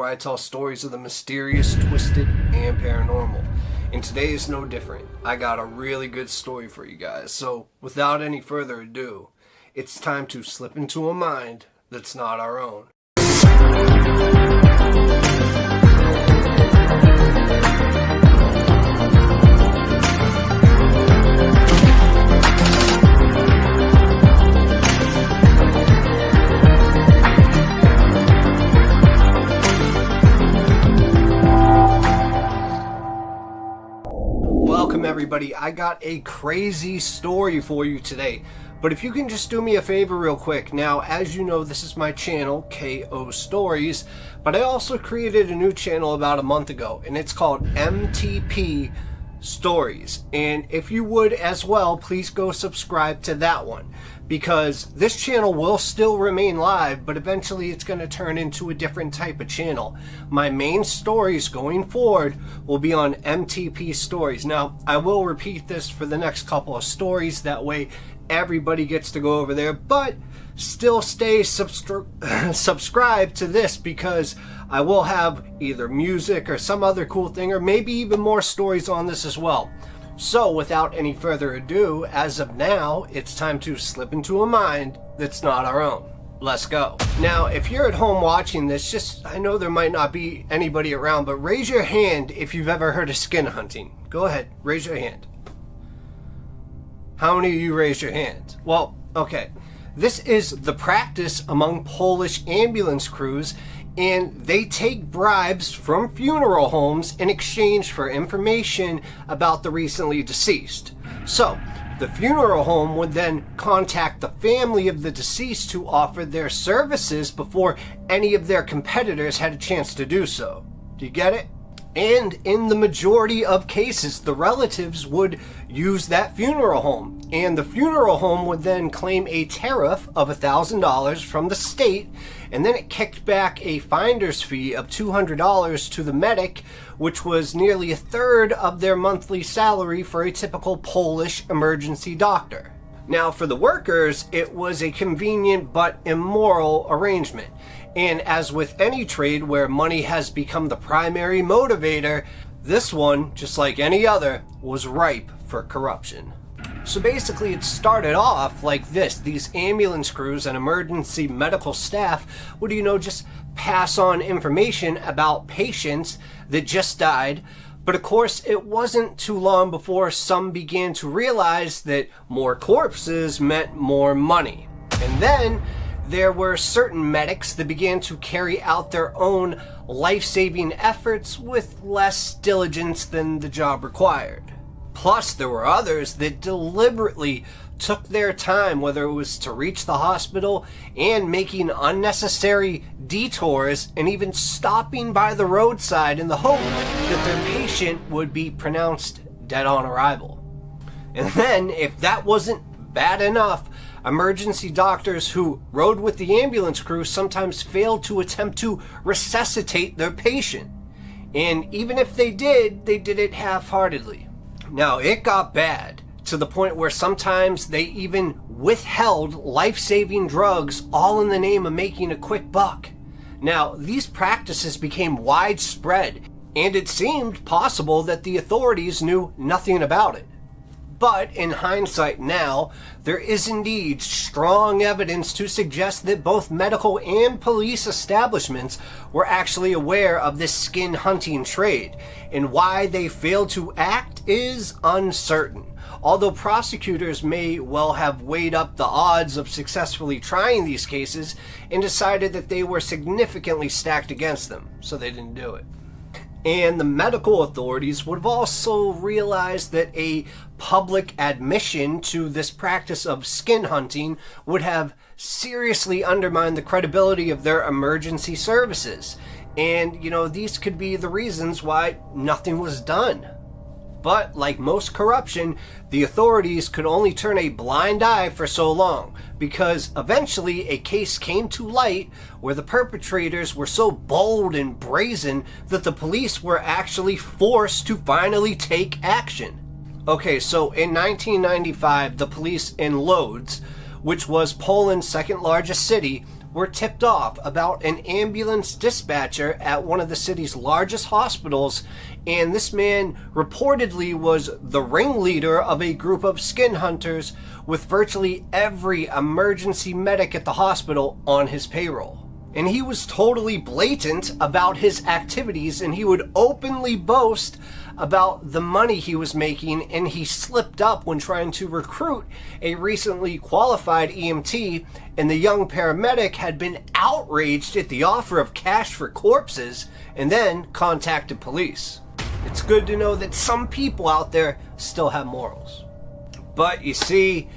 where I tell stories of the mysterious, twisted, and paranormal. And today is no different. I got a really good story for you guys. So without any further ado, it's time to slip into a mind that's not our own. Welcome everybody, I got a crazy story for you today, but if you can just do me a favor real quick. Now, as you know, this is my channel, KO Stories, but I also created a new channel about a month ago, and it's called MTP Stories, and if you would as well, please go subscribe to that one, because this channel will still remain live, but eventually it's going to turn into a different type of channel. My main stories going forward will be on MTP Stories. Now, I will repeat this for the next couple of stories, that way everybody gets to go over there, but still stay subscribed to this, because I will have either music or some other cool thing, or maybe even more stories on this as well. So without any further ado, as of now, it's time to slip into a mind that's not our own. Let's go. Now, if you're at home watching this, I know there might not be anybody around, but raise your hand if you've ever heard of skin hunting. Go ahead, raise your hand. How many of you raised your hand? Well, okay. This is the practice among Polish ambulance crews, and they take bribes from funeral homes in exchange for information about the recently deceased. So, the funeral home would then contact the family of the deceased to offer their services before any of their competitors had a chance to do so. Do you get it? And in the majority of cases, the relatives would use that funeral home, and the funeral home would then claim a tariff of $1,000 from the state, and then it kicked back a finder's fee of $200 to the medic, which was nearly a third of their monthly salary for a typical Polish emergency doctor. Now, for the workers, it was a convenient but immoral arrangement. And as with any trade where money has become the primary motivator, this one, just like any other, was ripe for corruption. So basically it started off like this. These ambulance crews and emergency medical staff would, just pass on information about patients that just died. But of course, it wasn't too long before some began to realize that more corpses meant more money. And then there were certain medics that began to carry out their own life-saving efforts with less diligence than the job required. Plus, there were others that deliberately took their time, whether it was to reach the hospital and making unnecessary detours and even stopping by the roadside in the hope that their patient would be pronounced dead on arrival. And then, if that wasn't bad enough, emergency doctors who rode with the ambulance crew sometimes failed to attempt to resuscitate their patient. And even if they did it half-heartedly. Now, it got bad to the point where sometimes they even withheld life-saving drugs, all in the name of making a quick buck. Now, these practices became widespread, and it seemed possible that the authorities knew nothing about it. But in hindsight now, there is indeed strong evidence to suggest that both medical and police establishments were actually aware of this skin hunting trade, and why they failed to act is uncertain. Although prosecutors may well have weighed up the odds of successfully trying these cases and decided that they were significantly stacked against them, so they didn't do it. And the medical authorities would have also realized that a public admission to this practice of skin hunting would have seriously undermined the credibility of their emergency services. And, these could be the reasons why nothing was done. But, like most corruption, the authorities could only turn a blind eye for so long, because eventually a case came to light where the perpetrators were so bold and brazen that the police were actually forced to finally take action. Okay, so in 1995, the police in Lodz, which was Poland's second largest city, were tipped off about an ambulance dispatcher at one of the city's largest hospitals, and this man reportedly was the ringleader of a group of skin hunters with virtually every emergency medic at the hospital on his payroll. And he was totally blatant about his activities, and he would openly boast about the money he was making, and he slipped up when trying to recruit a recently qualified EMT, and the young paramedic had been outraged at the offer of cash for corpses and then contacted police. It's good to know that some people out there still have morals. But you see,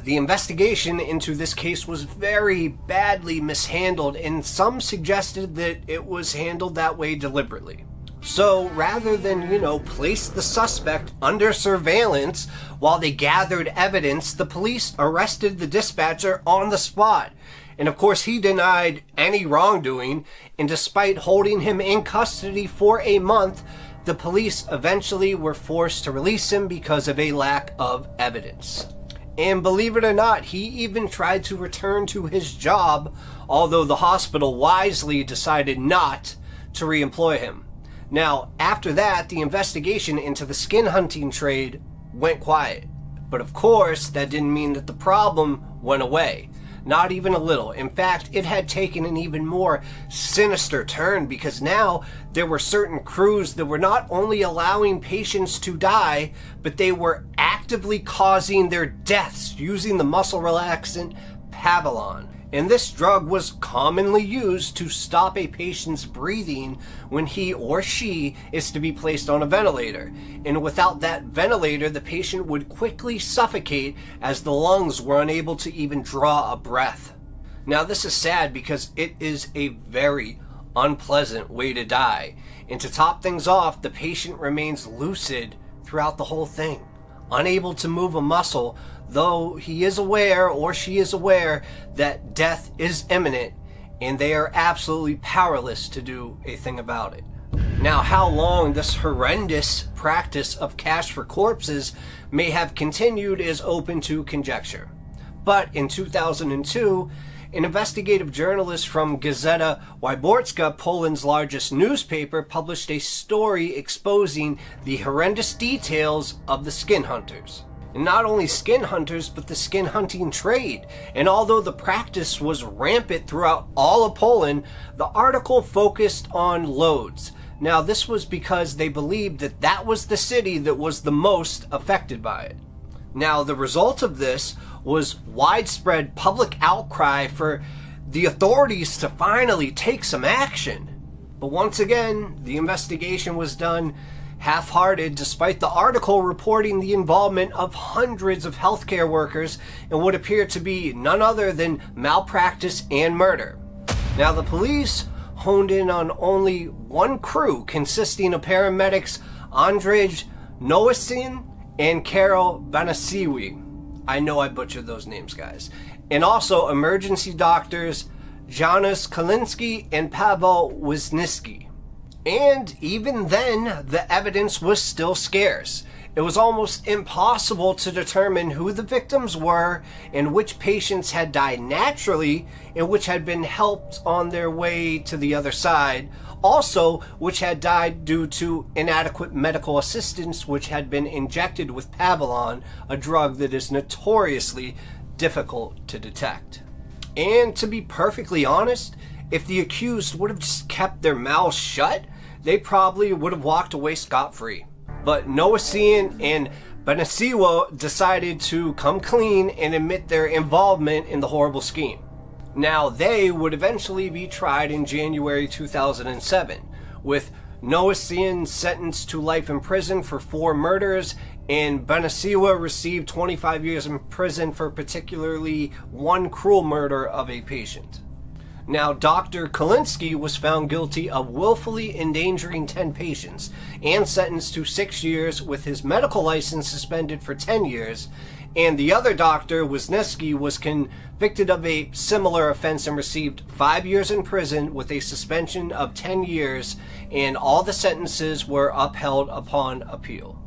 the investigation into this case was very badly mishandled, and some suggested that it was handled that way deliberately. So rather than, place the suspect under surveillance while they gathered evidence, the police arrested the dispatcher on the spot. And of course, he denied any wrongdoing, and despite holding him in custody for a month, the police eventually were forced to release him because of a lack of evidence. And believe it or not, he even tried to return to his job, although the hospital wisely decided not to re-employ him. Now, after that, the investigation into the skin hunting trade went quiet. But of course, that didn't mean that the problem went away. Not even a little. In fact, it had taken an even more sinister turn, because now there were certain crews that were not only allowing patients to die, but they were actively causing their deaths using the muscle relaxant Pavilon. And this drug was commonly used to stop a patient's breathing when he or she is to be placed on a ventilator. And without that ventilator, the patient would quickly suffocate as the lungs were unable to even draw a breath. Now, this is sad because it is a very unpleasant way to die. And to top things off, the patient remains lucid throughout the whole thing, unable to move a muscle, though he is aware, or she is aware, that death is imminent, and they are absolutely powerless to do a thing about it. Now, how long this horrendous practice of cash for corpses may have continued is open to conjecture. But in 2002, an investigative journalist from Gazeta Wyborcza, Poland's largest newspaper, published a story exposing the horrendous details of the skin hunters. And not only skin hunters, but the skin hunting trade. And although the practice was rampant throughout all of Poland, the article focused on Lodz. Now, this was because they believed that that was the city that was the most affected by it. Now, the result of this was widespread public outcry for the authorities to finally take some action. But once again, the investigation was done half-hearted, despite the article reporting the involvement of hundreds of healthcare workers in what appeared to be none other than malpractice and murder. Now, the police honed in on only one crew consisting of paramedics Andrzej Nowicki and Karol Banasiwi. I know I butchered those names, guys. And also emergency doctors Janusz Kalinski and Paweł Wisniewski. And even then, the evidence was still scarce. It was almost impossible to determine who the victims were and which patients had died naturally and which had been helped on their way to the other side. Also, which had died due to inadequate medical assistance, which had been injected with Pavilon, a drug that is notoriously difficult to detect. And to be perfectly honest, if the accused would have just kept their mouths shut, they probably would have walked away scot-free. But Nowicki and Banasiwa decided to come clean and admit their involvement in the horrible scheme. Now, they would eventually be tried in January 2007, with Nowicki sentenced to life in prison for 4 murders, and Banasiwa received 25 years in prison for particularly one cruel murder of a patient. Now, Dr. Kalinski was found guilty of willfully endangering 10 patients and sentenced to 6 years with his medical license suspended for 10 years. And the other doctor, Wisniewski, was convicted of a similar offense and received 5 years in prison with a suspension of 10 years, and all the sentences were upheld upon appeal.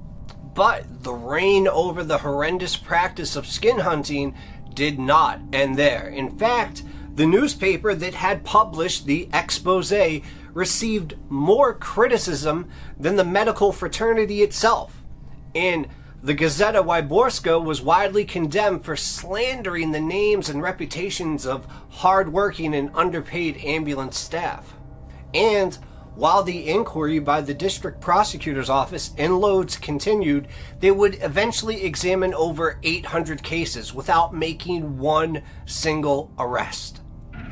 But the reign over the horrendous practice of skin hunting did not end there. In fact, The newspaper that had published the expose received more criticism than the medical fraternity itself, and the Gazeta Wyborska was widely condemned for slandering the names and reputations of hard-working and underpaid ambulance staff. And while the inquiry by the district prosecutor's office in Lodz continued, they would eventually examine over 800 cases without making one single arrest.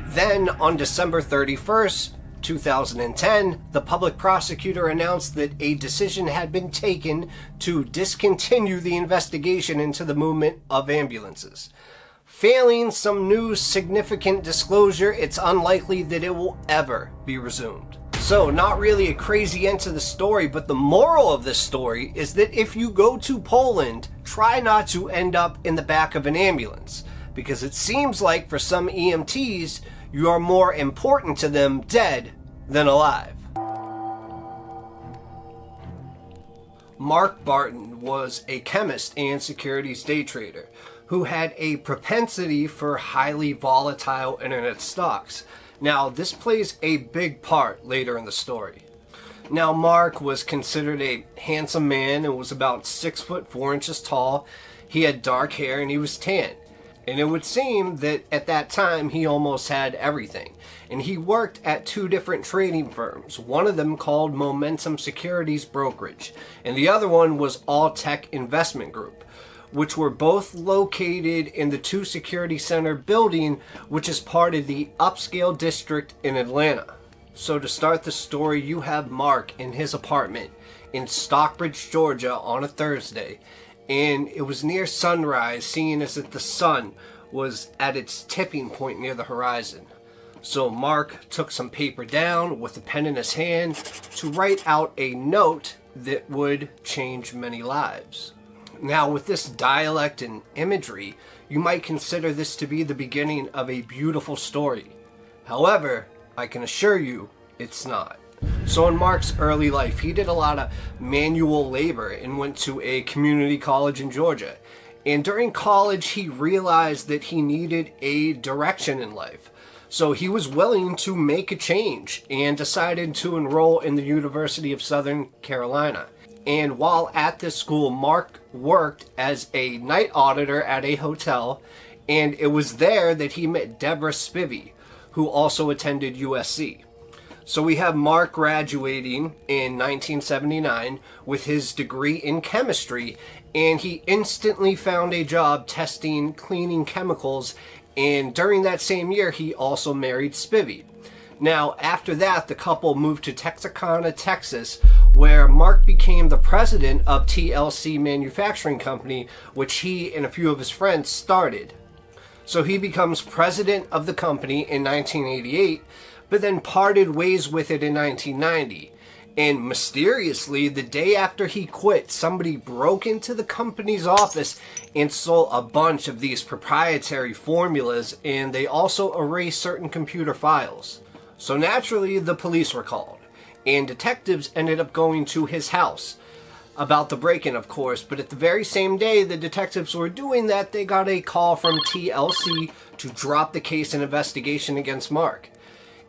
Then, on December 31st, 2010, the public prosecutor announced that a decision had been taken to discontinue the investigation into the movement of ambulances. Failing some new significant disclosure, it's unlikely that it will ever be resumed. So, not really a crazy end to the story, but the moral of this story is that if you go to Poland, try not to end up in the back of an ambulance, because it seems like for some EMTs, you are more important to them dead than alive. Mark Barton was a chemist and securities day trader who had a propensity for highly volatile internet stocks. Now, this plays a big part later in the story. Now, Mark was considered a handsome man and was about 6 foot 4 inches tall. He had dark hair and he was tan. And it would seem that at that time he almost had everything. And he worked at 2 different trading firms, one of them called Momentum Securities Brokerage, and the other one was All Tech Investment Group, which were both located in the 2 Security Center building, which is part of the upscale district in Atlanta. So to start the story, you have Mark in his apartment in Stockbridge, Georgia on a Thursday. And it was near sunrise, seeing as that the sun was at its tipping point near the horizon. So Mark took some paper down with a pen in his hand to write out a note that would change many lives. Now, with this dialect and imagery, you might consider this to be the beginning of a beautiful story. However, I can assure you, it's not. So in Mark's early life, he did a lot of manual labor and went to a community college in Georgia. And during college, he realized that he needed a direction in life. So he was willing to make a change and decided to enroll in the University of Southern Carolina. And while at this school, Mark worked as a night auditor at a hotel, and it was there that he met Deborah Spivey, who also attended USC. So we have Mark graduating in 1979 with his degree in chemistry, and he instantly found a job testing cleaning chemicals, and during that same year he also married Spivey. Now, after that, the couple moved to Texarkana, Texas, where Mark became the president of TLC Manufacturing Company, which he and a few of his friends started. So he becomes president of the company in 1988, but then parted ways with it in 1990. And mysteriously, the day after he quit, somebody broke into the company's office and stole a bunch of these proprietary formulas, and they also erased certain computer files. So naturally, the police were called, and detectives ended up going to his house about the break-in, of course, but at the very same day the detectives were doing that, they got a call from TLC to drop the case and investigation against Mark.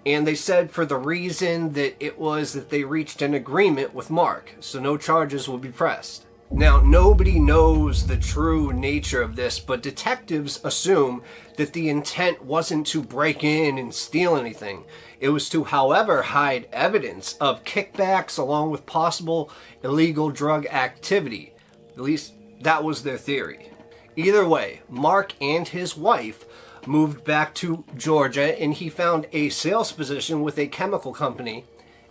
And they said for the reason that it was that they reached an agreement with Mark, so no charges will be pressed. Now, nobody knows the true nature of this, but detectives assume that the intent wasn't to break in and steal anything. It was to, however, hide evidence of kickbacks along with possible illegal drug activity. At least that was their theory. Either way, Mark and his wife moved back to Georgia, and he found a sales position with a chemical company.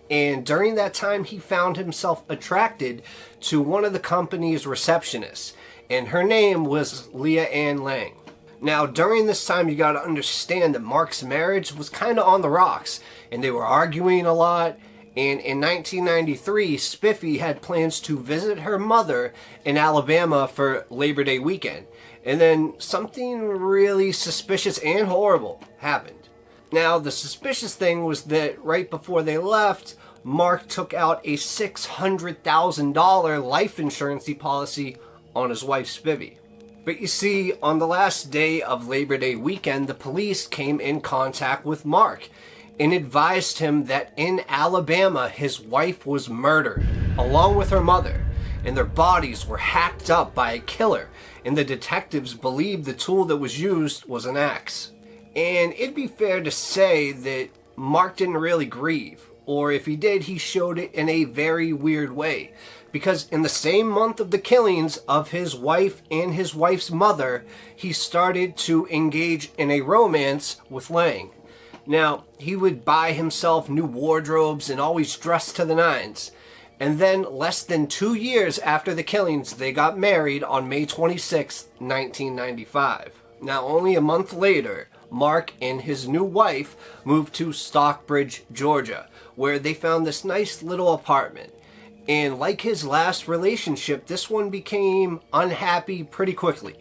And during that time, he found himself attracted to one of the company's receptionists, and her name was Leah Ann Lang. Now, during this time, you got to understand that Mark's marriage was kind of on the rocks, and they were arguing a lot. And in 1993, Spiffy had plans to visit her mother in Alabama for Labor Day weekend. And then something really suspicious and horrible happened. Now, the suspicious thing was that right before they left, Mark took out a $600,000 life insurance policy on his wife, Spivey. But you see, on the last day of Labor Day weekend, the police came in contact with Mark and advised him that in Alabama, his wife was murdered, along with her mother, and their bodies were hacked up by a killer, and the detectives believed the tool that was used was an axe. And it'd be fair to say that Mark didn't really grieve, or if he did, he showed it in a very weird way. Because in the same month of the killings of his wife and his wife's mother, he started to engage in a romance with Lang. Now, he would buy himself new wardrobes and always dress to the nines. And then, less than 2 years after the killings, they got married on May 26, 1995. Now, only a month later, Mark and his new wife moved to Stockbridge, Georgia, where they found this nice little apartment. And like his last relationship, this one became unhappy pretty quickly.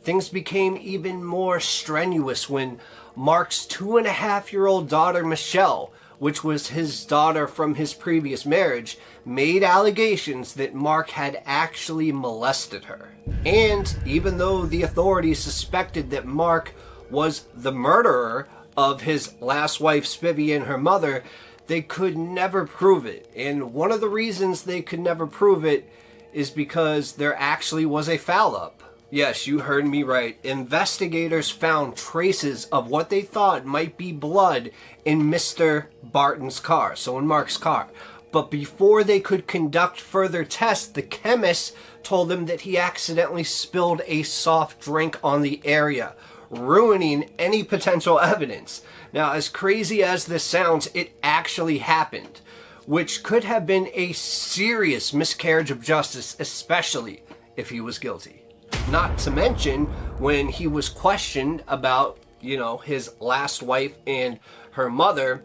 Things became even more strenuous when Mark's 2.5-year-old daughter, Michelle, which was his daughter from his previous marriage, made allegations that Mark had actually molested her. And even though the authorities suspected that Mark was the murderer of his last wife, Spivey, and her mother, they could never prove it. And one of the reasons they could never prove it is because there actually was a foul-up. Yes, you heard me right. Investigators found traces of what they thought might be blood in Mr. Barton's car, so in Mark's car. But before they could conduct further tests, the chemists told them that he accidentally spilled a soft drink on the area, ruining any potential evidence. Now, as crazy as this sounds, it actually happened, which could have been a serious miscarriage of justice, especially if he was guilty. Not to mention, when he was questioned about, his last wife and her mother,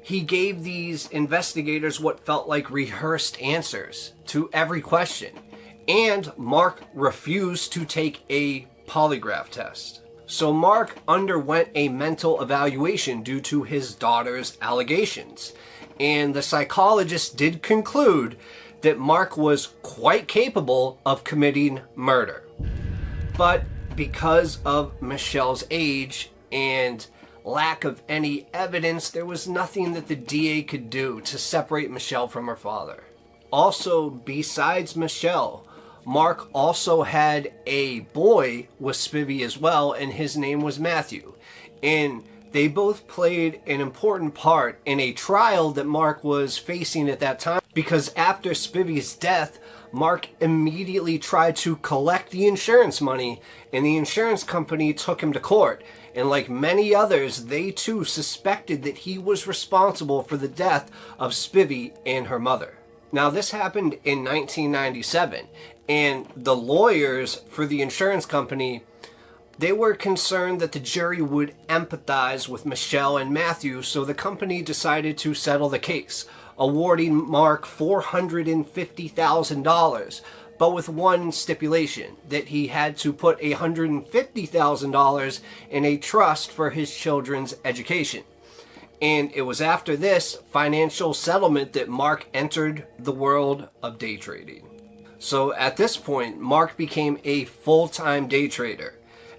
he gave these investigators what felt like rehearsed answers to every question. And Mark refused to take a polygraph test. So Mark underwent a mental evaluation due to his daughter's allegations. And the psychologist did conclude that Mark was quite capable of committing murder. But because of Michelle's age and lack of any evidence, there was nothing that the DA could do to separate Michelle from her father. Also, besides Michelle, Mark also had a boy with Spivey as well, and his name was Matthew. And they both played an important part in a trial that Mark was facing at that time, because after Spivey's death, Mark immediately tried to collect the insurance money, and the insurance company took him to court. And like many others, they too suspected that he was responsible for the death of Spivey and her mother. Now, this happened in 1997, and the lawyers for the insurance company, they were concerned that the jury would empathize with Michelle and Matthew, so the company decided to settle the case, awarding Mark $450,000, but with one stipulation, that he had to put $150,000 in a trust for his children's education. And it was after this financial settlement that Mark entered the world of day trading. So at this point, Mark became a full-time day trader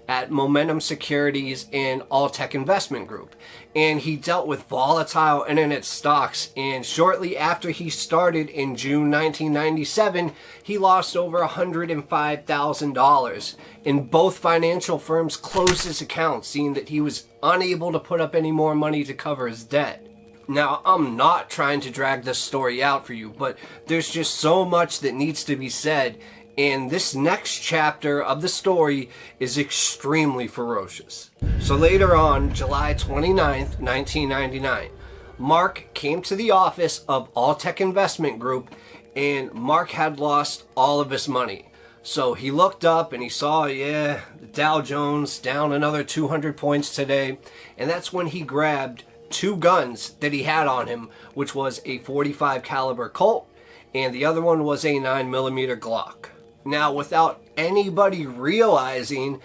at Momentum Securities and Alltech Investment Group. And he dealt with volatile internet stocks. And shortly after he started in June 1997, he lost over $105,000. And both financial firms closed his account, seeing that he was unable to put up any more money to cover his debt. Now, I'm not trying to drag this story out for you, but there's just so much that needs to be said. And this next chapter of the story is extremely ferocious. So later on, July 29th, 1999, Mark came to the office of Alltech Investment Group, and Mark had lost all of his money. So he looked up and he saw, the Dow Jones down another 200 points today. And that's when he grabbed two guns that he had on him, which was a .45 caliber Colt, and the other one was a 9mm Glock. Now, without anybody realizing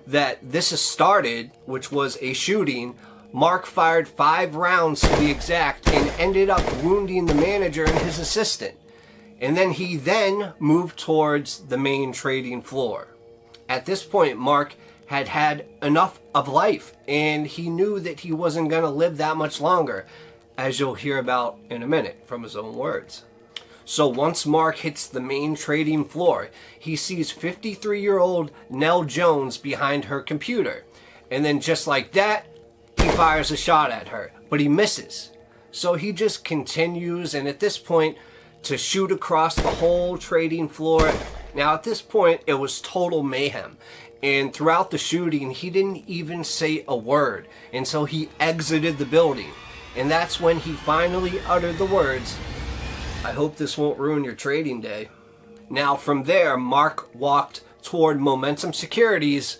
that this has started, which was a shooting, Mark fired 5 rounds to be exact and ended up wounding the manager and his assistant. And then he moved towards the main trading floor. At this point, Mark had had enough of life, and he knew that he wasn't going to live that much longer, as you'll hear about in a minute from his own words. So once Mark hits the main trading floor, he sees 53-year-old Nell Jones behind her computer. And then just like that, he fires a shot at her, but he misses. So he just continues, and at this point, to shoot across the whole trading floor. Now at this point, it was total mayhem. And throughout the shooting, he didn't even say a word until he exited the building. And that's when he finally uttered the words, "I hope this won't ruin your trading day." Now from there, Mark walked toward Momentum Securities,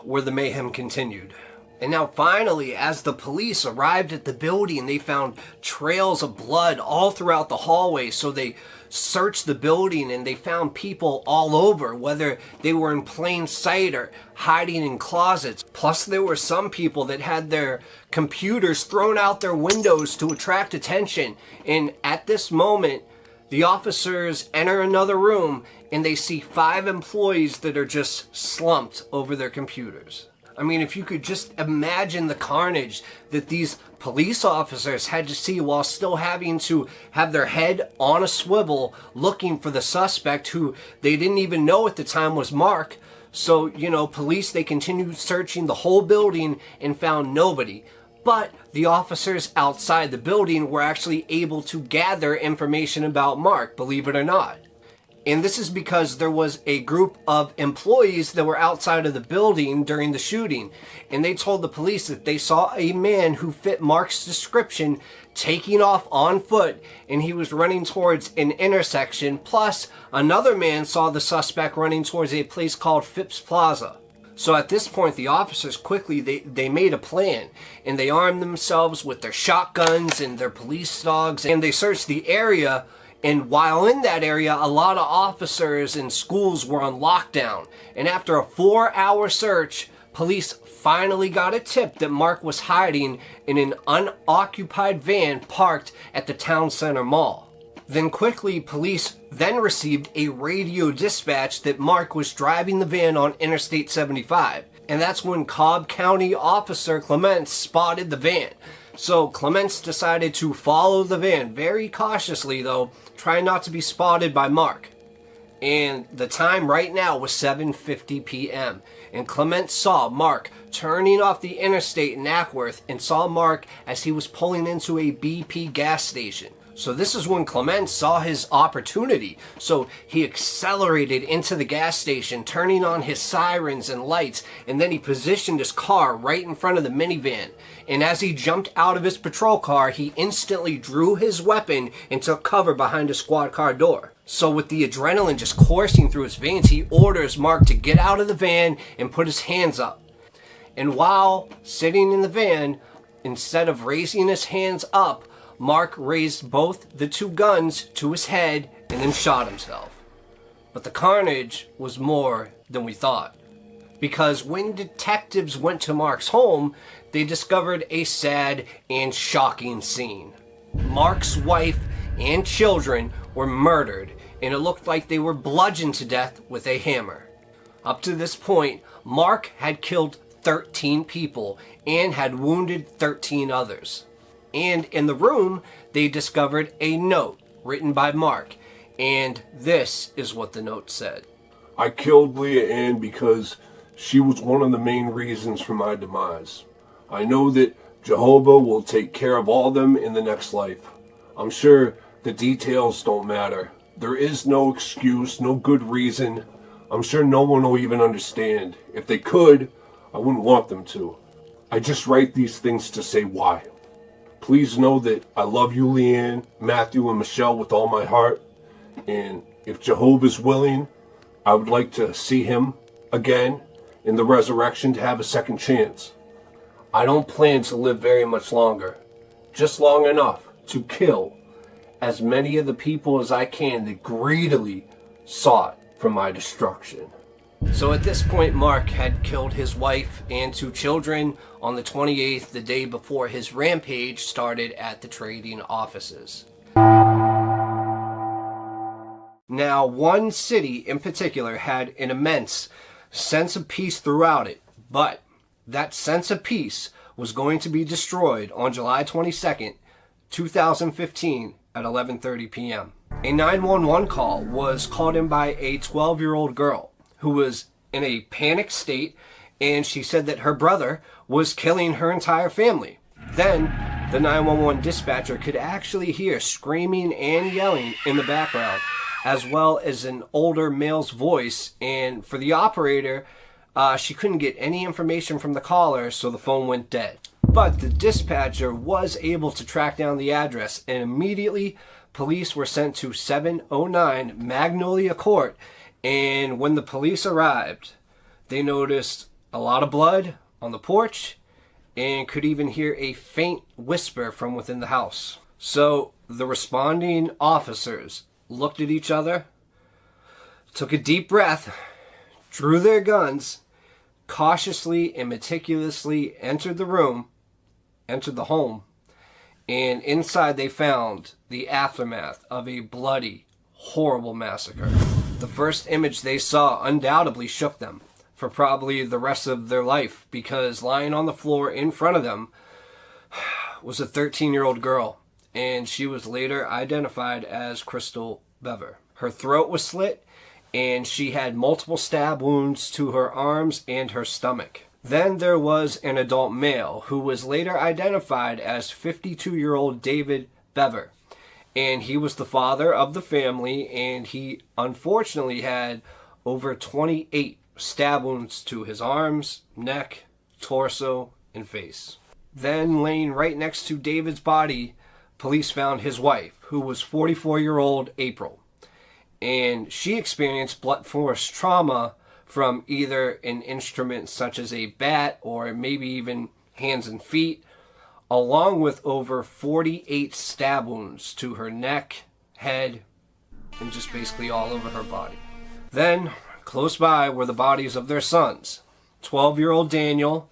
where the mayhem continued. And now finally, as the police arrived at the building, they found trails of blood all throughout the hallway. So they searched the building and they found people all over, whether they were in plain sight or hiding in closets. Plus there were some people that had their computers thrown out their windows to attract attention. And at this moment, the officers enter another room and they see 5 employees that are just slumped over their computers. I mean, if you could just imagine the carnage that these police officers had to see while still having to have their head on a swivel looking for the suspect who they didn't even know at the time was Mark. So, police, they continued searching the whole building and found nobody. But the officers outside the building were actually able to gather information about Mark, believe it or not. And this is because there was a group of employees that were outside of the building during the shooting. And they told the police that they saw a man who fit Mark's description taking off on foot, and he was running towards an intersection. Plus, another man saw the suspect running towards a place called Phipps Plaza. So at this point, the officers quickly, they made a plan, and they armed themselves with their shotguns and their police dogs, and they searched the area. And while in that area, a lot of officers and schools were on lockdown. And after a 4-hour search, police finally got a tip that Mark was hiding in an unoccupied van parked at the town center mall. Then quickly, police then received a radio dispatch that Mark was driving the van on Interstate 75. And that's when Cobb County Officer Clements spotted the van. So Clements decided to follow the van very cautiously, though, trying not to be spotted by Mark. And the time right now was 7:50 p.m. And Clements saw Mark turning off the interstate in Ackworth and saw Mark as he was pulling into a BP gas station. So this is when Clements saw his opportunity. So he accelerated into the gas station, turning on his sirens and lights, and then he positioned his car right in front of the minivan. And as he jumped out of his patrol car, he instantly drew his weapon and took cover behind a squad car door. So with the adrenaline just coursing through his veins, he orders Mark to get out of the van and put his hands up. And while sitting in the van, instead of raising his hands up, Mark raised both the 2 guns to his head and then shot himself. But the carnage was more than we thought. Because when detectives went to Mark's home, they discovered a sad and shocking scene. Mark's wife and children were murdered, and it looked like they were bludgeoned to death with a hammer. Up to this point, Mark had killed 13 people and had wounded 13 others. And in the room, they discovered a note written by Mark. And this is what the note said. "I killed Leah Ann because she was one of the main reasons for my demise. I know that Jehovah will take care of all them in the next life. I'm sure the details don't matter. There is no excuse, no good reason. I'm sure no one will even understand. If they could, I wouldn't want them to. I just write these things to say why. Please know that I love you, Leanne, Matthew, and Michelle with all my heart. And if Jehovah's willing, I would like to see him again in the resurrection to have a second chance. I don't plan to live very much longer, just long enough to kill as many of the people as I can that greedily sought for my destruction." So at this point, Mark had killed his wife and 2 children on the 28th, the day before his rampage started at the trading offices. Now, one city in particular had an immense sense of peace throughout it, but that sense of peace was going to be destroyed on July 22nd, 2015 at 11:30 p.m. A 911 call was called in by a 12-year-old girl who was in a panic state, and she said that her brother was killing her entire family. Then the 911 dispatcher could actually hear screaming and yelling in the background, as well as an older male's voice. And for the operator, she couldn't get any information from the caller, so the phone went dead. But the dispatcher was able to track down the address, and immediately police were sent to 709 Magnolia Court. And when the police arrived, they noticed a lot of blood on the porch and could even hear a faint whisper from within the house. So the responding officers looked at each other, took a deep breath, drew their guns, cautiously and meticulously entered the home, and inside they found the aftermath of a bloody, horrible massacre. The first image they saw undoubtedly shook them for probably the rest of their life, because lying on the floor in front of them was a 13-year-old girl, and she was later identified as Crystal Bever. Her throat was slit, and she had multiple stab wounds to her arms and her stomach. Then there was an adult male who was later identified as 52-year-old David Bever, and he was the father of the family, and he unfortunately had over 28 stab wounds to his arms, neck, torso, and face. Then, laying right next to David's body, police found his wife, who was 44-year-old April, and she experienced blunt force trauma from either an instrument such as a bat or maybe even hands and feet, along with over 48 stab wounds to her neck, head, and just basically all over her body. Then, close by were the bodies of their sons, 12-year-old Daniel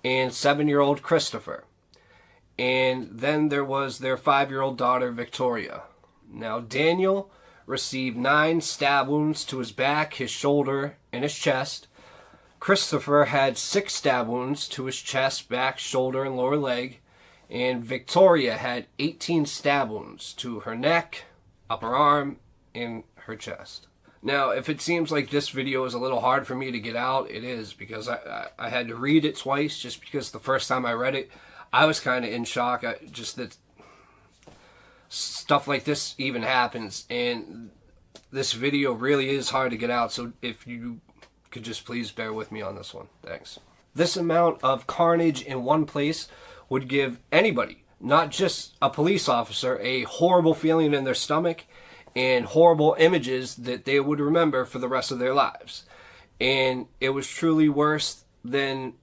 and 7-year-old Christopher. And then there was their 5-year-old daughter, Victoria. Now, Daniel received 9 stab wounds to his back, his shoulder, and his chest. Christopher had 6 stab wounds to his chest, back, shoulder, and lower leg. And Victoria had 18 stab wounds to her neck, upper arm, and her chest. Now, if it seems like this video is a little hard for me to get out, it is, because I had to read it twice, just because the first time I read it, I was kind of in shock. Just that stuff like this even happens, and this video really is hard to get out, so if you could just please bear with me on this one. Thanks. This amount of carnage in one place would give anybody, not just a police officer, a horrible feeling in their stomach and horrible images that they would remember for the rest of their lives. And it was truly worse than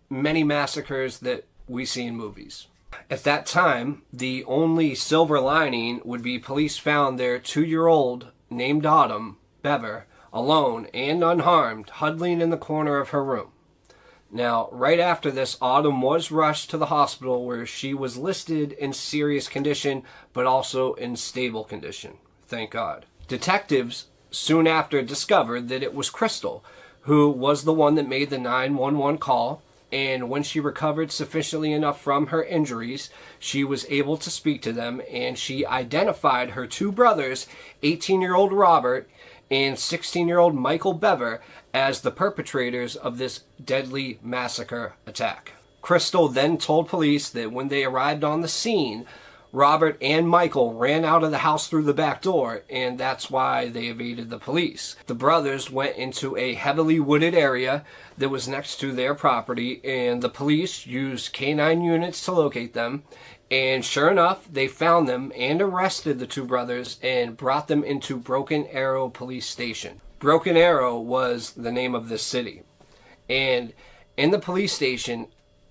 many massacres that we see in movies. At that time, the only silver lining would be police found their 2-year-old, named Autumn Bever, alone and unharmed, huddling in the corner of her room. Now, right after this, Autumn was rushed to the hospital, where she was listed in serious condition, but also in stable condition. Thank God. Detectives soon after discovered that it was Crystal who was the one that made the 911 call, and when she recovered sufficiently enough from her injuries, she was able to speak to them, and she identified her 2 brothers, 18-year-old Robert and 16-year-old Michael Bever, as the perpetrators of this deadly massacre attack. Crystal then told police that when they arrived on the scene, Robert and Michael ran out of the house through the back door, and that's why they evaded the police. The brothers went into a heavily wooded area that was next to their property, and the police used K9 units to locate them. And sure enough, they found them and arrested the 2 brothers and brought them into Broken Arrow Police Station. Broken Arrow was the name of this city. And in the police station,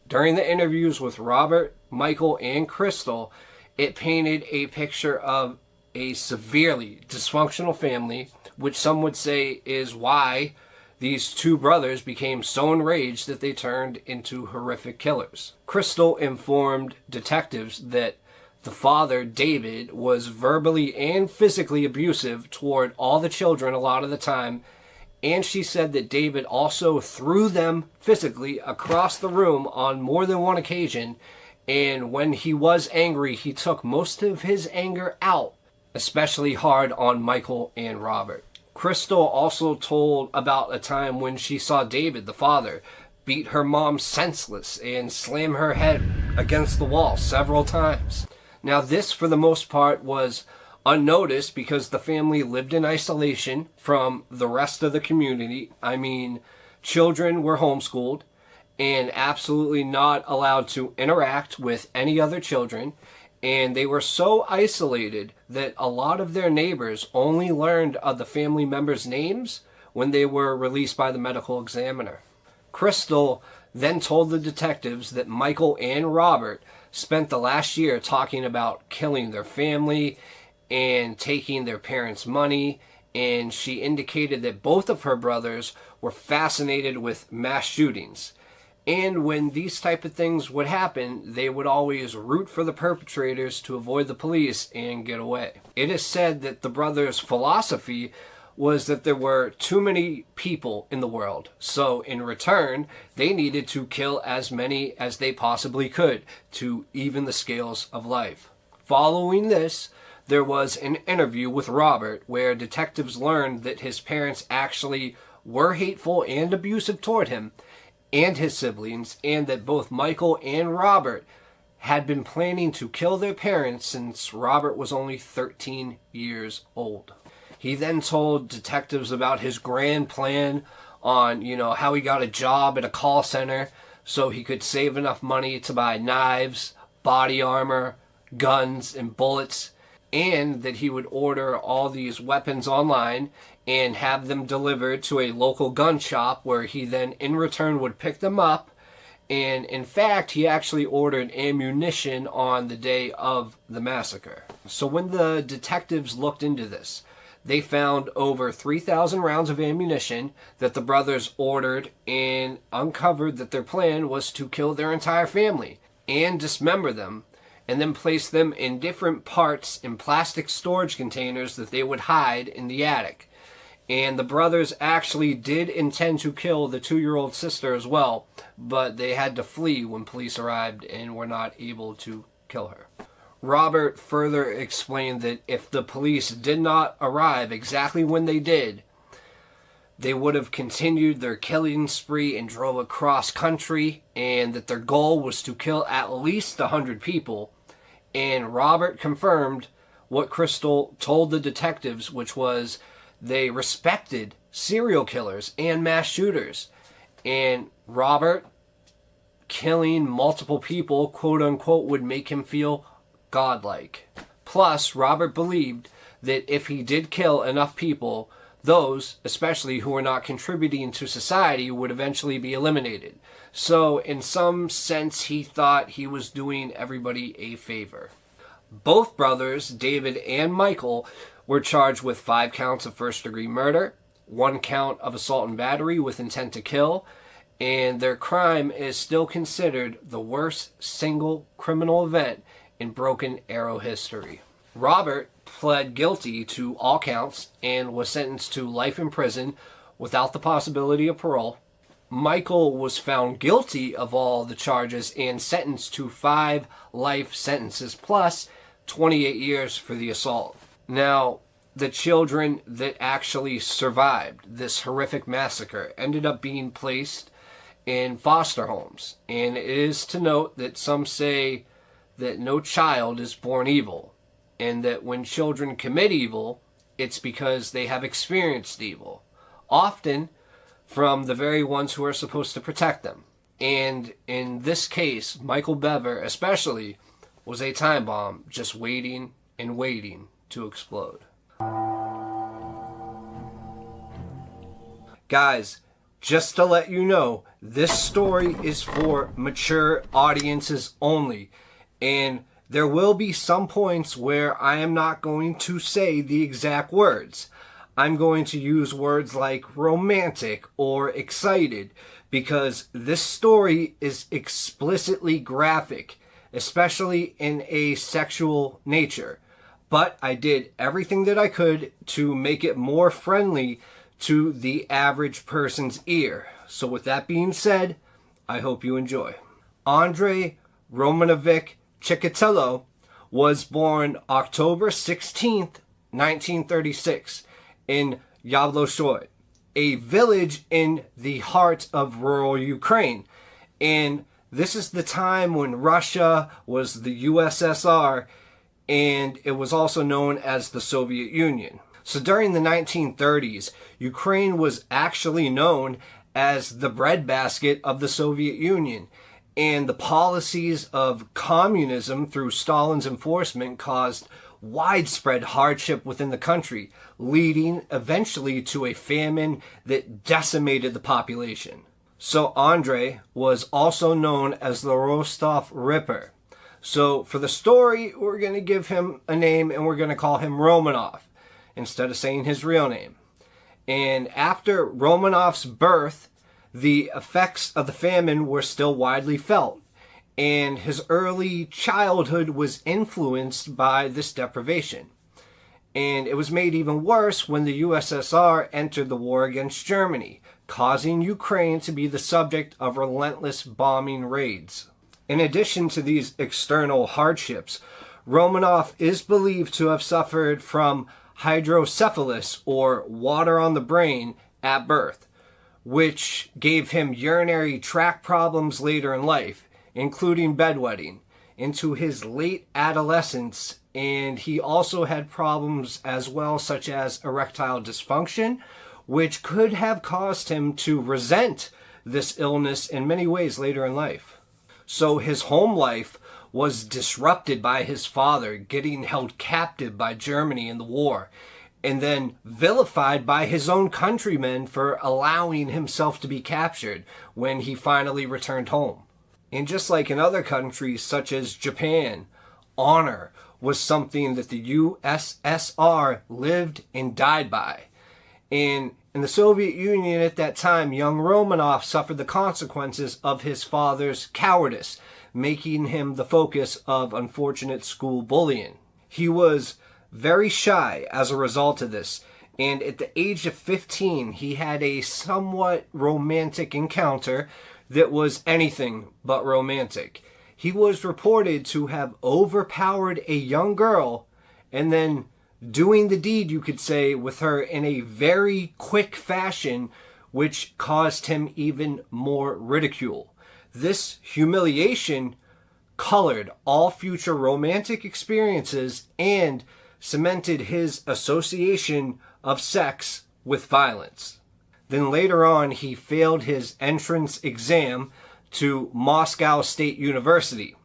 during the interviews with Robert, Michael, and Crystal, it painted a picture of a severely dysfunctional family, which some would say is why these 2 brothers became so enraged that they turned into horrific killers. Crystal informed detectives that The father, David, was verbally and physically abusive toward all the children a lot of the time, and she said that David also threw them physically across the room on more than one occasion, and when he was angry, he took most of his anger out, especially hard on Michael and Robert. Crystal also told about a time when she saw David, the father, beat her mom senseless and slam her head against the wall several times. Now, this, for the most part, was unnoticed because the family lived in isolation from the rest of the community. I mean, children were homeschooled and absolutely not allowed to interact with any other children. And they were so isolated that a lot of their neighbors only learned of the family members' names when they were released by the medical examiner. Crystal then told the detectives that Michael and Robert spent the last year talking about killing their family and taking their parents' money, and she indicated that both of her brothers were fascinated with mass shootings. And when these type of things would happen, they would always root for the perpetrators to avoid the police and get away. It is said that the brothers' philosophy was that there were too many people in the world. So in return, they needed to kill as many as they possibly could to even the scales of life. Following this, there was an interview with Robert where detectives learned that his parents actually were hateful and abusive toward him and his siblings, and that both Michael and Robert had been planning to kill their parents since Robert was only 13 years old. He then told detectives about his grand plan on, how he got a job at a call center so he could save enough money to buy knives, body armor, guns, and bullets, and that he would order all these weapons online and have them delivered to a local gun shop where he then in return would pick them up. And in fact, he actually ordered ammunition on the day of the massacre. So when the detectives looked into this, they found over 3,000 rounds of ammunition that the brothers ordered and uncovered that their plan was to kill their entire family and dismember them and then place them in different parts in plastic storage containers that they would hide in the attic. And the brothers actually did intend to kill the 2-year-old sister as well, but they had to flee when police arrived and were not able to kill her. Robert further explained that if the police did not arrive exactly when they did, they would have continued their killing spree and drove across country, and that their goal was to kill at least 100 people. And Robert confirmed what Crystal told the detectives, which was they respected serial killers and mass shooters. And Robert killing multiple people, quote unquote, would make him feel godlike. Plus, Robert believed that if he did kill enough people, those, especially who were not contributing to society, would eventually be eliminated. So, in some sense, he thought he was doing everybody a favor. Both brothers, David and Michael, were charged with 5 counts of first-degree murder, 1 count of assault and battery with intent to kill, and their crime is still considered the worst single criminal event in Broken Arrow history. Robert pled guilty to all counts and was sentenced to life in prison without the possibility of parole. Michael was found guilty of all the charges and sentenced to 5 life sentences plus 28 years for the assault. Now, the children that actually survived this horrific massacre ended up being placed in foster homes. And it is to note that some say that no child is born evil, and that when children commit evil, it's because they have experienced evil, often from the very ones who are supposed to protect them. And in this case, Michael Bever especially was a time bomb just waiting and waiting to explode. Guys, just to let you know, this story is for mature audiences only. And there will be some points where I am not going to say the exact words. I'm going to use words like romantic or excited because this story is explicitly graphic, especially in a sexual nature. But I did everything that I could to make it more friendly to the average person's ear. So with that being said, I hope you enjoy. Andrei Romanovic Chikatilo was born October 16th, 1936 in Yabloshoy, a village in the heart of rural Ukraine. And this is the time when Russia was the USSR, and it was also known as the Soviet Union. So during the 1930s, Ukraine was actually known as the breadbasket of the Soviet Union. And the policies of communism through Stalin's enforcement caused widespread hardship within the country, leading eventually to a famine that decimated the population. So Andrei was also known as the Rostov Ripper. So for the story, we're going to give him a name and we're going to call him Romanov instead of saying his real name. And after Romanov's birth, the effects of the famine were still widely felt, and his early childhood was influenced by this deprivation. And it was made even worse when the USSR entered the war against Germany, causing Ukraine to be the subject of relentless bombing raids. In addition to these external hardships, Romanov is believed to have suffered from hydrocephalus, or water on the brain, at birth, which gave him urinary tract problems later in life, including bedwetting, into his late adolescence. And he also had problems as well, such as erectile dysfunction, which could have caused him to resent this illness in many ways later in life. So his home life was disrupted by his father getting held captive by Germany in the war, and then vilified by his own countrymen for allowing himself to be captured when he finally returned home. And just like in other countries such as Japan, honor was something that the USSR lived and died by. And in the Soviet Union at that time, young Romanov suffered the consequences of his father's cowardice, making him the focus of unfortunate school bullying. He was very shy as a result of this, and at the age of 15, he had a somewhat romantic encounter that was anything but romantic. He was reported to have overpowered a young girl and then doing the deed, you could say, with her in a very quick fashion, which caused him even more ridicule. This humiliation colored all future romantic experiences and cemented his association of sex with violence. Then later on, he failed his entrance exam to Moscow State University,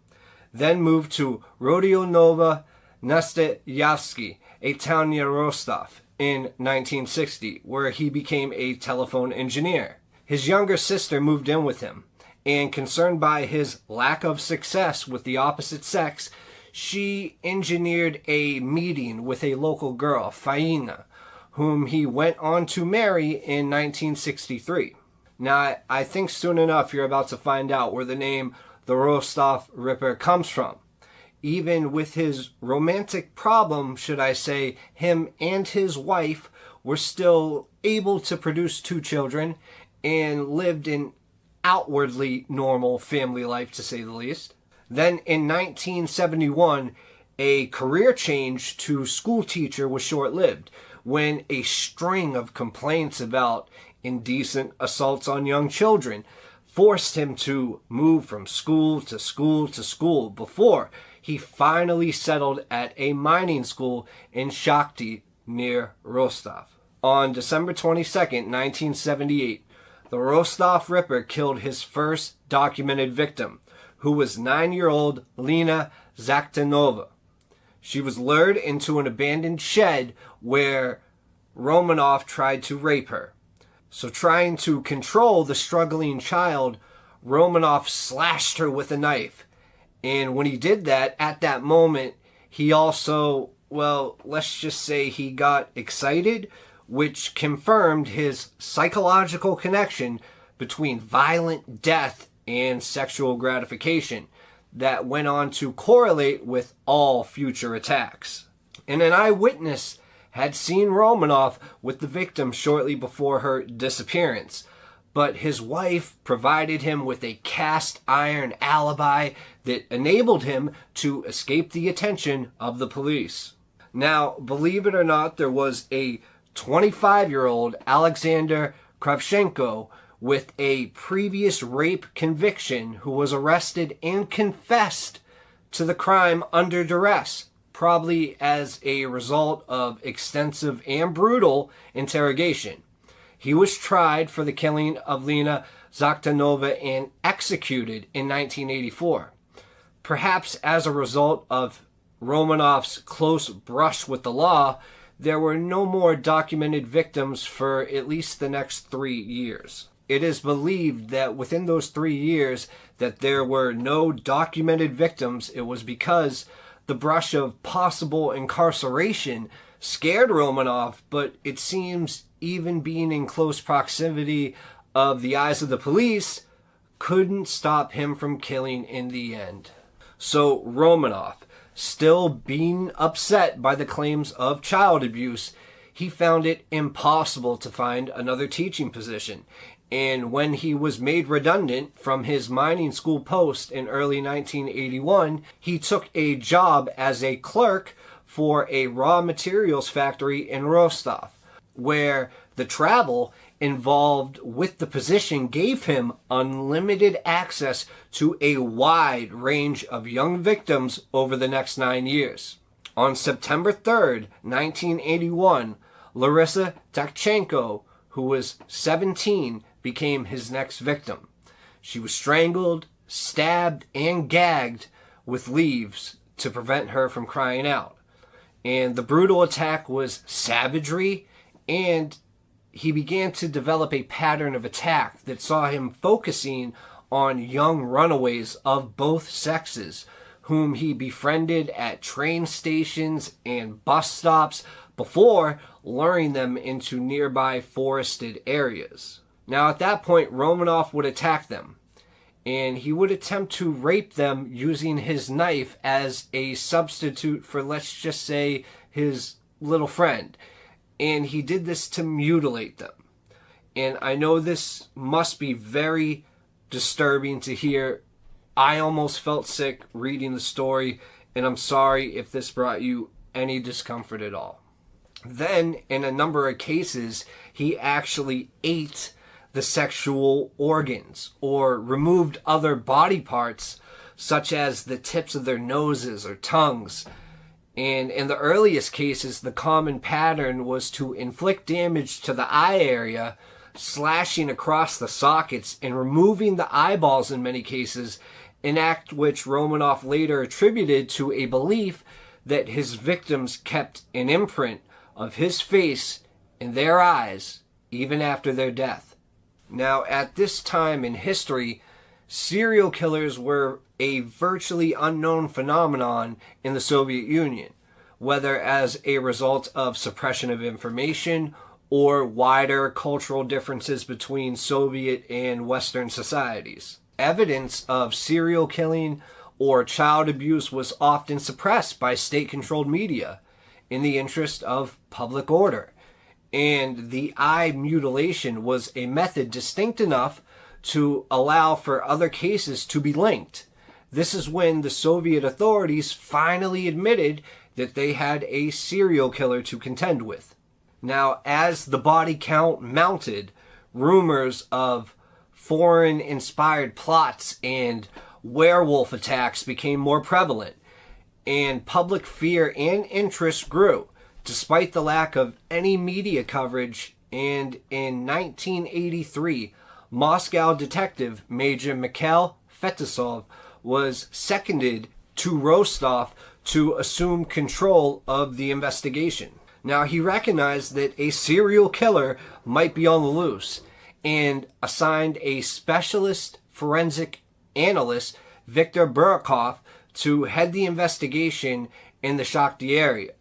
then moved to Rodionovo Nastoyevsky, a town near Rostov, in 1960, where he became a telephone engineer. His younger sister moved in with him, and concerned by his lack of success with the opposite sex, she engineered a meeting with a local girl, Faina, whom he went on to marry in 1963. Now, I think soon enough you're about to find out where the name the Rostov Ripper comes from. Even with his romantic problem, should I say, him and his wife were still able to produce 2 children and lived an outwardly normal family life, to say the least. Then in 1971, a career change to school teacher was short-lived when a string of complaints about indecent assaults on young children forced him to move from school to school to school before he finally settled at a mining school in Shakhty near Rostov. On December 22nd, 1978, the Rostov Ripper killed his first documented victim, who was 9-year-old Lena Zaktanova. She was lured into an abandoned shed where Romanov tried to rape her. So trying to control the struggling child, Romanov slashed her with a knife. And when he did that, at that moment, he also, well, let's just say he got excited, which confirmed his psychological connection between violent death and sexual gratification. that went on to correlate with all future attacks. And an eyewitness had seen Romanoff with the victim shortly before her disappearance, but his wife provided him with a cast iron alibi that enabled him to escape the attention of the police. Now, believe it or not, there was a 25-year-old Alexander Kravchenko with a previous rape conviction who was arrested and confessed to the crime under duress, probably as a result of extensive and brutal interrogation. He was tried for the killing of Lena Zaktanova and executed in 1984. Perhaps as a result of Romanoff's close brush with the law, there were no more documented victims for at least the next 3 years. It is believed that within those 3 years that there were no documented victims. It was because the brush of possible incarceration scared Romanoff, but it seems even being in close proximity of the eyes of the police couldn't stop him from killing in the end. So Romanoff, still being upset by the claims of child abuse, he found it impossible to find another teaching position. And when he was made redundant from his mining school post in early 1981, he took a job as a clerk for a raw materials factory in Rostov, where the travel involved with the position gave him unlimited access to a wide range of young victims over the next 9 years. On September 3rd, 1981, Larissa Tkachenko, who was 17, became his next victim. She was strangled, stabbed, and gagged with leaves to prevent her from crying out. And the brutal attack was savagery, and he began to develop a pattern of attack that saw him focusing on young runaways of both sexes, whom he befriended at train stations and bus stops before luring them into nearby forested areas. Now, at that point, Romanoff would attack them, and he would attempt to rape them using his knife as a substitute for, let's just say, his little friend. And he did this to mutilate them. And I know this must be very disturbing to hear. I almost felt sick reading the story, and I'm sorry if this brought you any discomfort at all. Then, in a number of cases, he actually ate the sexual organs or removed other body parts, such as the tips of their noses or tongues. And in the earliest cases, the common pattern was to inflict damage to the eye area, slashing across the sockets and removing the eyeballs in many cases, an act which Romanoff later attributed to a belief that his victims kept an imprint of his face in their eyes even after their death. Now, at this time in history, serial killers were a virtually unknown phenomenon in the Soviet Union, whether as a result of suppression of information or wider cultural differences between Soviet and Western societies. Evidence of serial killing or child abuse was often suppressed by state-controlled media in the interest of public order. And the eye mutilation was a method distinct enough to allow for other cases to be linked. This is when the Soviet authorities finally admitted that they had a serial killer to contend with. Now, as the body count mounted, rumors of foreign-inspired plots and werewolf attacks became more prevalent, and public fear and interest grew, despite the lack of any media coverage. And in 1983, Moscow detective Major Mikhail Fetisov was seconded to Rostov to assume control of the investigation. Now, he recognized that a serial killer might be on the loose and assigned a specialist forensic analyst, Viktor Burakov, to head the investigation in the Shakhty area.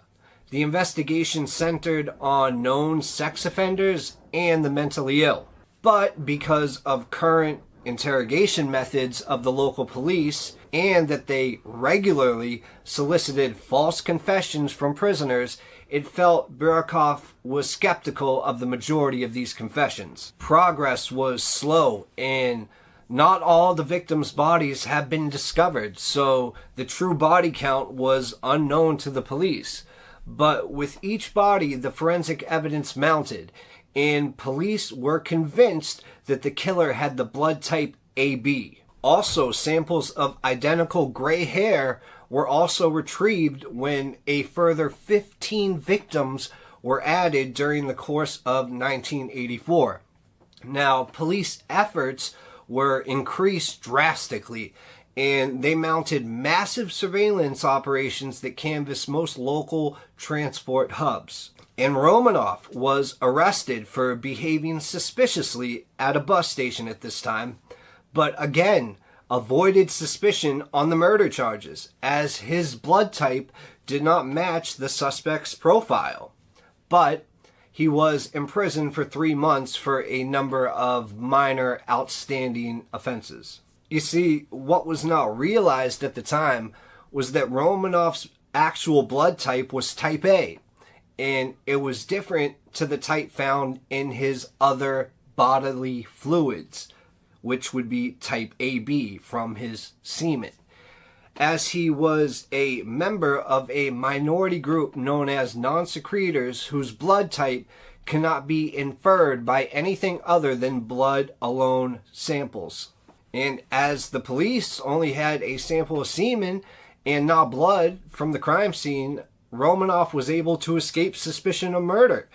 The investigation centered on known sex offenders and the mentally ill. But because of current interrogation methods of the local police and that they regularly solicited false confessions from prisoners, it felt Burakov was skeptical of the majority of these confessions. Progress was slow, and not all the victims' bodies have been discovered, so the true body count was unknown to the police. But with each body, the forensic evidence mounted, and police were convinced that the killer had the blood type AB. Also, samples of identical gray hair were also retrieved when a further 15 victims were added during the course of 1984. Now, police efforts were increased drastically, and they mounted massive surveillance operations that canvassed most local transport hubs. And Romanov was arrested for behaving suspiciously at a bus station at this time, but again avoided suspicion on the murder charges, as his blood type did not match the suspect's profile. But he was imprisoned for 3 months for a number of minor outstanding offenses. You see, what was not realized at the time was that Romanov's actual blood type was type A, and it was different to the type found in his other bodily fluids, which would be type AB from his semen. As he was a member of a minority group known as non-secretors, whose blood type cannot be inferred by anything other than blood alone samples. And as the police only had a sample of semen and not blood from the crime scene, Romanov was able to escape suspicion of murder.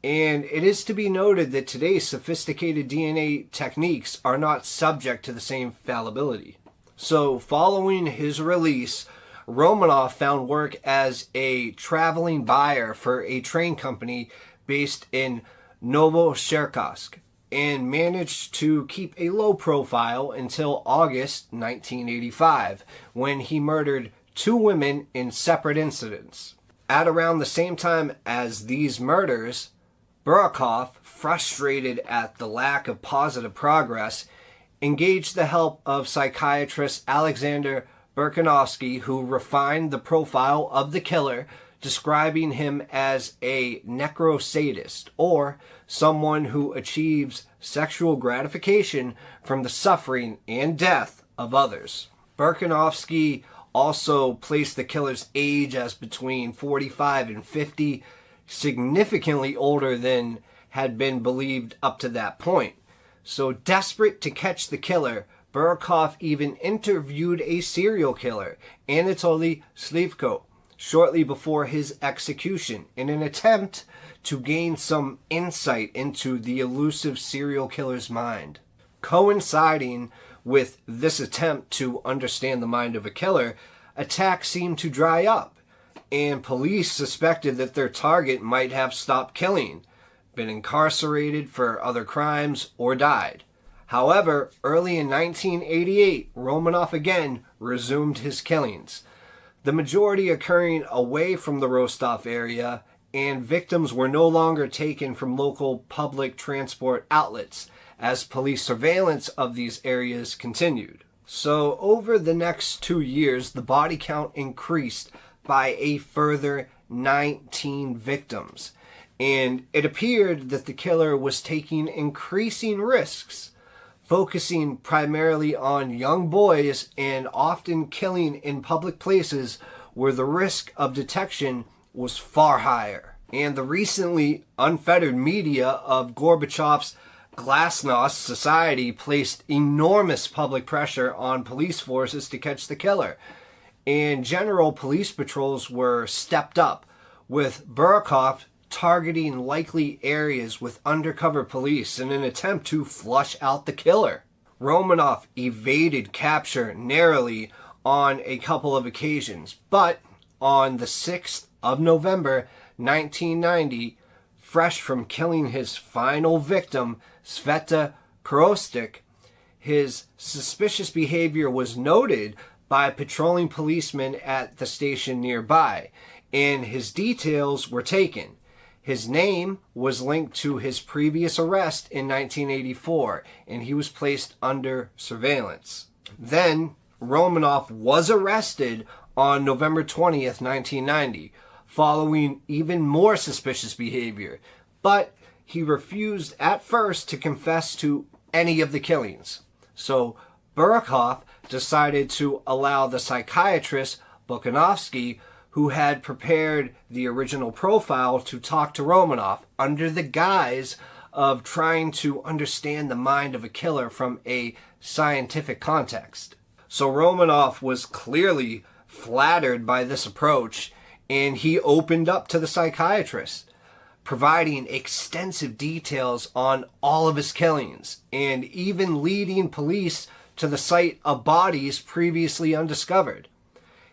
And it is to be noted that today's sophisticated DNA techniques are not subject to the same fallibility. So, following his release, Romanov found work as a traveling buyer for a train company based in Novocherkassk, and managed to keep a low profile until August 1985, when he murdered 2 women in separate incidents. At around the same time as these murders, Burakov, frustrated at the lack of positive progress, engaged the help of psychiatrist Alexander Burkanovsky, who refined the profile of the killer, describing him as a necrosadist, or someone who achieves sexual gratification from the suffering and death of others. Burkanovsky also placed the killer's age as between 45 and 50, significantly older than had been believed up to that point. So desperate to catch the killer, Burakov even interviewed a serial killer, Anatoly Slivko, shortly before his execution, in an attempt to gain some insight into the elusive serial killer's mind. Coinciding with this attempt to understand the mind of a killer, attacks seemed to dry up, and police suspected that their target might have stopped killing, been incarcerated for other crimes, or died. However, early in 1988, Romanov again resumed his killings, the majority occurring away from the Rostov area, and victims were no longer taken from local public transport outlets, as police surveillance of these areas continued. So over the next 2 years, the body count increased by a further 19 victims, and it appeared that the killer was taking increasing risks, focusing primarily on young boys and often killing in public places where the risk of detection was far higher. And the recently unfettered media of Gorbachev's Glasnost society placed enormous public pressure on police forces to catch the killer, and general police patrols were stepped up, with Burakov targeting likely areas with undercover police in an attempt to flush out the killer. Romanov evaded capture narrowly on a couple of occasions, but on the 6th of November 1990, fresh from killing his final victim, Sveta Korostik, his suspicious behavior was noted by patrolling policemen at the station nearby, and his details were taken. His name was linked to his previous arrest in 1984, and he was placed under surveillance. Then, Romanoff was arrested on November 20th, 1990, following even more suspicious behavior, but he refused at first to confess to any of the killings. So Burkhoff decided to allow the psychiatrist Bukanovsky, who had prepared the original profile, to talk to Romanoff under the guise of trying to understand the mind of a killer from a scientific context. So Romanoff was clearly flattered by this approach, and he opened up to the psychiatrist, providing extensive details on all of his killings, and even leading police to the site of bodies previously undiscovered.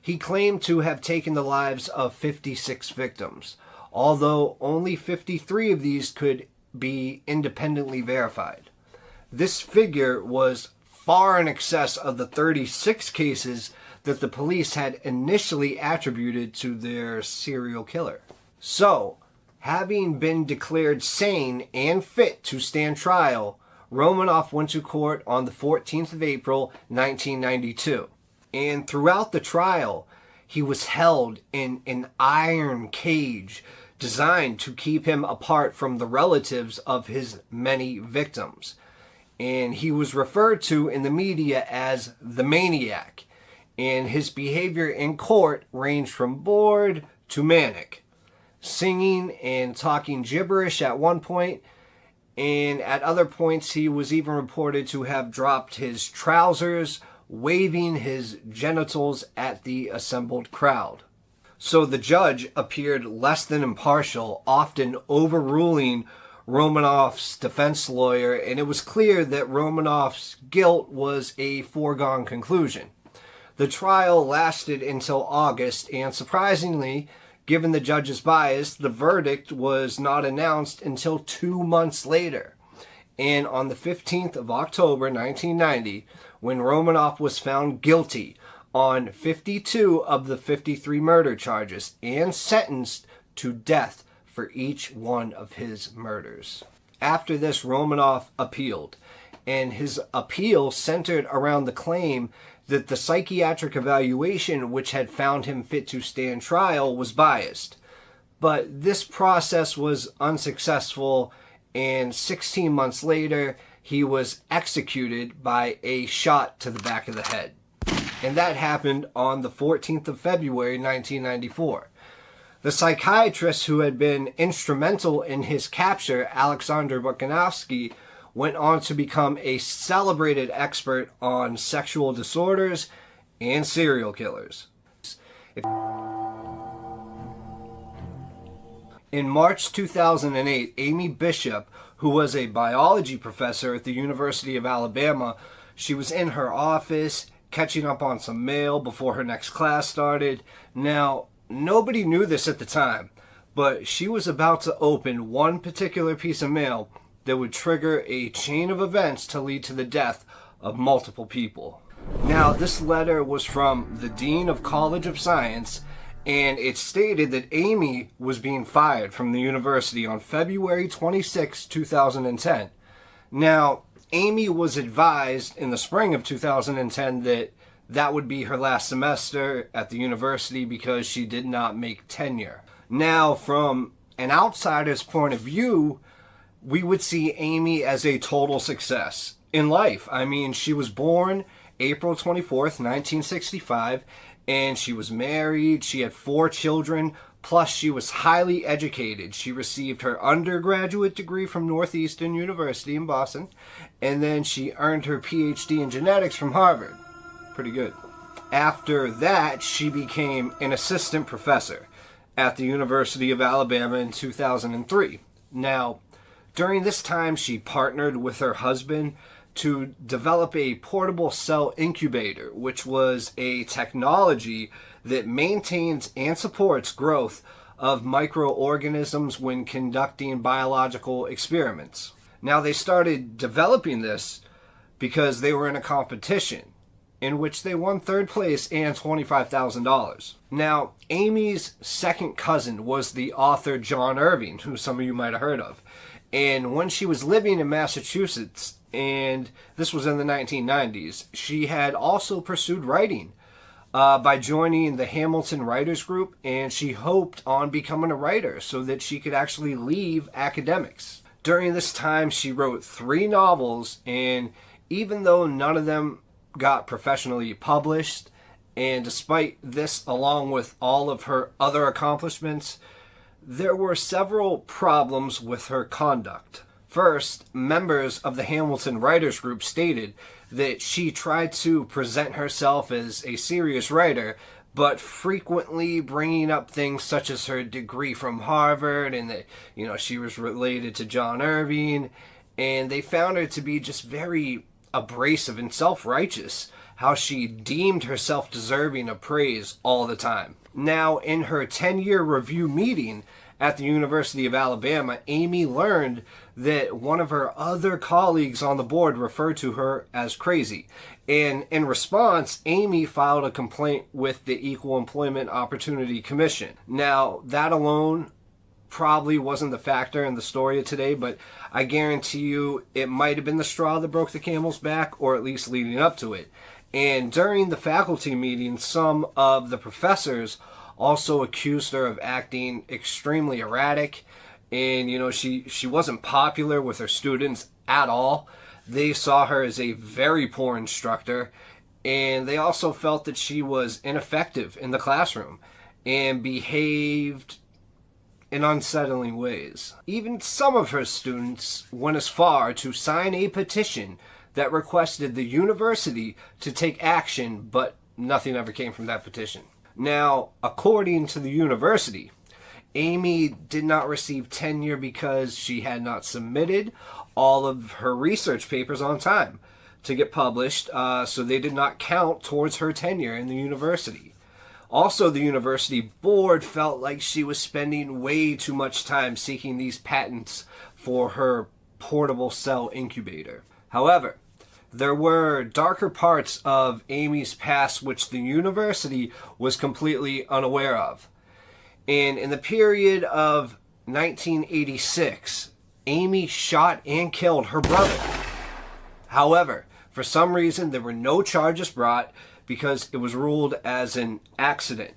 He claimed to have taken the lives of 56 victims, although only 53 of these could be independently verified. This figure was far in excess of the 36 cases that the police had initially attributed to their serial killer. So, having been declared sane and fit to stand trial, Romanoff went to court on the 14th of April, 1992. And throughout the trial, he was held in an iron cage designed to keep him apart from the relatives of his many victims. And he was referred to in the media as the Maniac. And his behavior in court ranged from bored to manic, singing and talking gibberish at one point, and at other points he was even reported to have dropped his trousers, waving his genitals at the assembled crowd. So the judge appeared less than impartial, often overruling Romanoff's defense lawyer, and it was clear that Romanoff's guilt was a foregone conclusion. The trial lasted until August, and surprisingly, given the judge's bias, the verdict was not announced until 2 months later. And on the 15th of October, 1990, when Romanoff was found guilty on 52 of the 53 murder charges and sentenced to death for each one of his murders. After this, Romanoff appealed, and his appeal centered around the claim that the psychiatric evaluation which had found him fit to stand trial was biased. But this process was unsuccessful, and 16 months later, he was executed by a shot to the back of the head. And that happened on the 14th of February, 1994. The psychiatrist who had been instrumental in his capture, Alexander Bukanovsky, went on to become a celebrated expert on sexual disorders and serial killers. In March 2008, Amy Bishop, who was a biology professor at the University of Alabama, she was in her office catching up on some mail before her next class started. Now, nobody knew this at the time, but she was about to open one particular piece of mail that would trigger a chain of events to lead to the death of multiple people. Now, this letter was from the Dean of College of Science, and it stated that Amy was being fired from the university on February 26, 2010. Now, Amy was advised in the spring of 2010 that that would be her last semester at the university because she did not make tenure. Now, from an outsider's point of view, we would see Amy as a total success in life. I mean, she was born April 24th, 1965, and she was married. She had 4 children, plus she was highly educated. She received her undergraduate degree from Northeastern University in Boston, and then she earned her PhD in genetics from Harvard. Pretty good. After that, she became an assistant professor at the University of Alabama in 2003. Now, during this time, she partnered with her husband to develop a portable cell incubator, which was a technology that maintains and supports growth of microorganisms when conducting biological experiments. Now, they started developing this because they were in a competition in which they won 3rd place and $25,000. Now, Amy's second cousin was the author John Irving, who some of you might have heard of. And when she was living in Massachusetts, and this was in the 1990s, she had also pursued writing by joining the Hamilton Writers Group, and she hoped on becoming a writer so that she could actually leave academics. During this time, she wrote 3 novels, and even though none of them got professionally published, and despite this, along with all of her other accomplishments, there were several problems with her conduct. First, members of the Hamilton Writers Group stated that she tried to present herself as a serious writer, but frequently bringing up things such as her degree from Harvard and that, she was related to John Irving, and they found her to be just very abrasive and self-righteous, how she deemed herself deserving of praise all the time. Now, in her 10-year review meeting at the University of Alabama, Amy learned that one of her other colleagues on the board referred to her as crazy. And in response, Amy filed a complaint with the Equal Employment Opportunity Commission. Now, that alone probably wasn't the factor in the story of today, but I guarantee you it might have been the straw that broke the camel's back, or at least leading up to it. And during the faculty meeting, some of the professors also accused her of acting extremely erratic, and she wasn't popular with her students at all. They saw her as a very poor instructor, and they also felt that she was ineffective in the classroom and behaved in unsettling ways. Even some of her students went as far to sign a petition that requested the university to take action, but nothing ever came from that petition. Now, according to the university, Amy did not receive tenure because she had not submitted all of her research papers on time to get published, so they did not count towards her tenure in the university. Also, the university board felt like she was spending way too much time seeking these patents for her portable cell incubator. However, there were darker parts of Amy's past which the university was completely unaware of. And in the period of 1986, Amy shot and killed her brother. However, for some reason, there were no charges brought because it was ruled as an accident.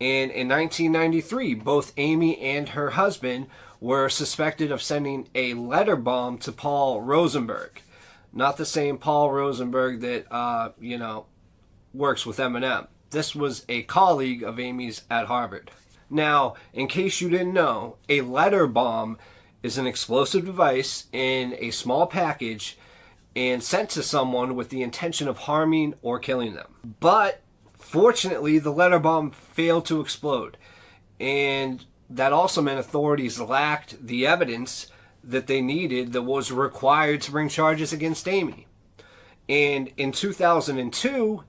And in 1993, both Amy and her husband were suspected of sending a letter bomb to Paul Rosenberg. Not the same Paul Rosenberg that, works with Eminem. This was a colleague of Amy's at Harvard. Now, in case you didn't know, a letter bomb is an explosive device in a small package and sent to someone with the intention of harming or killing them. But fortunately, the letter bomb failed to explode. And that also meant authorities lacked the evidence that they needed that was required to bring charges against Amy. And in 2002,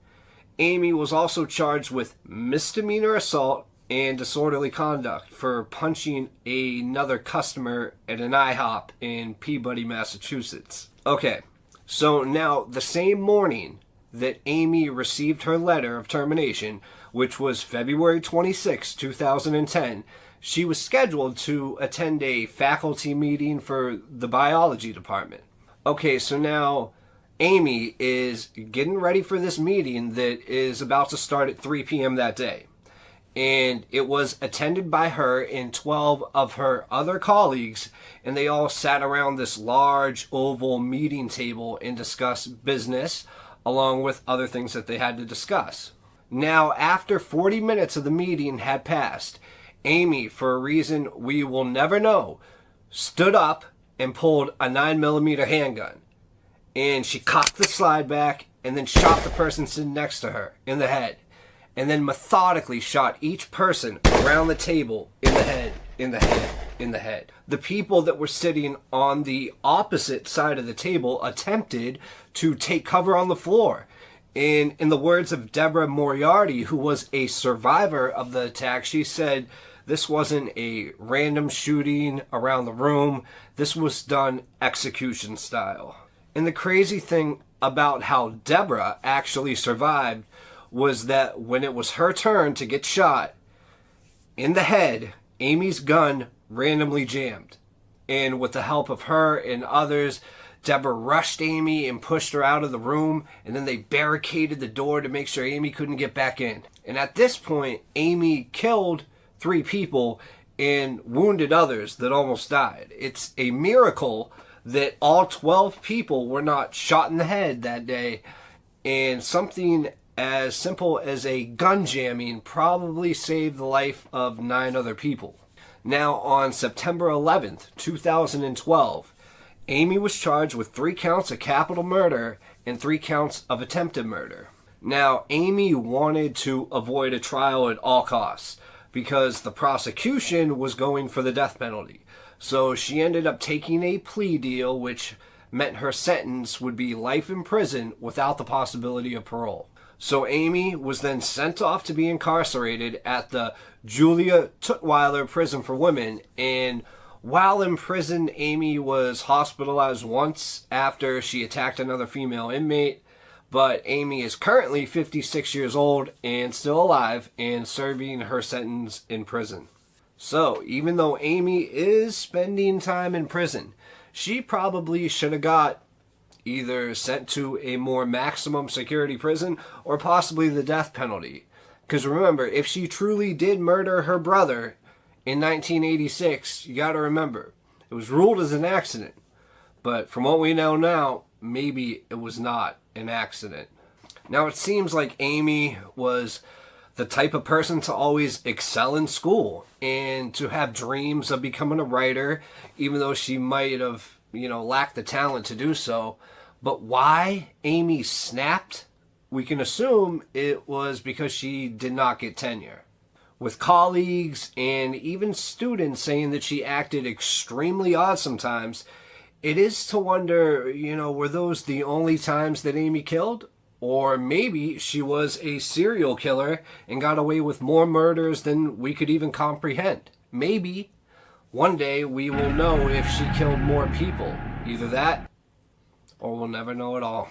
Amy was also charged with misdemeanor assault and disorderly conduct for punching another customer at an IHOP in Peabody, Massachusetts. Okay, so now the same morning that Amy received her letter of termination, which was February 26, 2010, she was scheduled to attend a faculty meeting for the biology department. Okay, so now Amy is getting ready for this meeting that is about to start at 3 p.m. that day. And it was attended by her and 12 of her other colleagues, and they all sat around this large oval meeting table and discussed business along with other things that they had to discuss. Now, after 40 minutes of the meeting had passed, Amy, for a reason we will never know, stood up and pulled a 9mm handgun. And she cocked the slide back and then shot the person sitting next to her in the head. And then methodically shot each person around the table in the head, in the head, in the head. The people that were sitting on the opposite side of the table attempted to take cover on the floor. And in the words of Deborah Moriarty, who was a survivor of the attack, she said, "This wasn't a random shooting around the room. This was done execution style." And the crazy thing about how Deborah actually survived was that when it was her turn to get shot in the head, Amy's gun randomly jammed. And with the help of her and others, Deborah rushed Amy and pushed her out of the room, and then they barricaded the door to make sure Amy couldn't get back in. And at this point, Amy killed 3 people and wounded others that almost died. It's a miracle that all 12 people were not shot in the head that day, and something as simple as a gun jamming probably saved the life of 9 other people. Now, on September 11th, 2012, Amy was charged with 3 counts of capital murder and 3 counts of attempted murder. Now, Amy wanted to avoid a trial at all costs because the prosecution was going for the death penalty. So she ended up taking a plea deal, which meant her sentence would be life in prison without the possibility of parole. So Amy was then sent off to be incarcerated at the Julia Tutwiler Prison for Women, and while in prison, Amy was hospitalized once after she attacked another female inmate, but Amy is currently 56 years old and still alive and serving her sentence in prison. So, even though Amy is spending time in prison, she probably should have got either sent to a more maximum security prison or possibly the death penalty. Because remember, if she truly did murder her brother in 1986, you gotta remember, it was ruled as an accident. But from what we know now, maybe it was not an accident. Now, it seems like Amy was the type of person to always excel in school and to have dreams of becoming a writer, even though she might have, lacked the talent to do so. But why Amy snapped? We can assume it was because she did not get tenure. With colleagues and even students saying that she acted extremely odd sometimes, it is to wonder, were those the only times that Amy killed? Or maybe she was a serial killer and got away with more murders than we could even comprehend. Maybe one day we will know if she killed more people. Either that, or we'll never know at all.